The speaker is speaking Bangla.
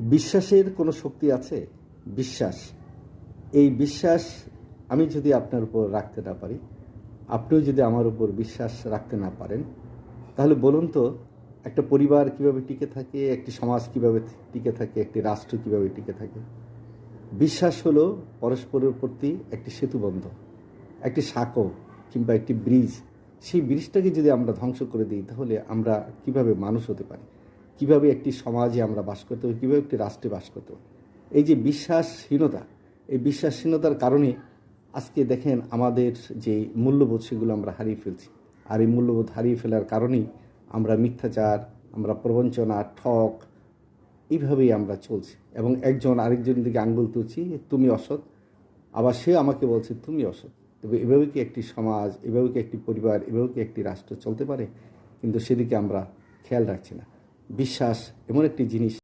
বিশ্বাসের কোনো শক্তি আছে? বিশ্বাস, এই বিশ্বাস আমি যদি আপনার উপর রাখতে না পারি, আপনিও যদি আমার উপর বিশ্বাস রাখতে না পারেন, তাহলে বলুন তো একটা পরিবার কিভাবে টিকে থাকে, একটি সমাজ কিভাবে টিকে থাকে, একটি রাষ্ট্র কিভাবে টিকে থাকে? বিশ্বাস হলো পরস্পরের প্রতি একটি সেতুবন্ধন, একটি সাঁকো কিংবা একটি ব্রিজ। সেই ব্রিজটাকে যদি আমরা ধ্বংস করে দিই, তাহলে আমরা কিভাবে মানুষ হতে পারি, কিভাবে একটি সমাজে আমরা বাস করতে পারি, কীভাবে একটি রাষ্ট্রে বাস করতে পারি? এই যে বিশ্বাসহীনতা, এই বিশ্বাসহীনতার কারণে আজকে দেখেন আমাদের যে মূল্যবোধ সেগুলো আমরা হারিয়ে ফেলছি। আর এই মূল্যবোধ হারিয়ে ফেলার কারণেই আমরা মিথ্যাচার, আমরা প্রবঞ্চনা, ঠক, এইভাবেই আমরা চলছি এবং একজন আরেকজনের দিকে আঙ্গুল তুলছি, তুমি অসৎ, আবার সে আমাকে বলছে তুমি অসৎ। তবে এভাবে কি একটি সমাজ, এভাবে কি একটি পরিবার, এভাবে কি একটি রাষ্ট্র চলতে পারে? কিন্তু সেদিকে আমরা খেয়াল রাখছি না। বিশ্বাস এমন একটি জিনিস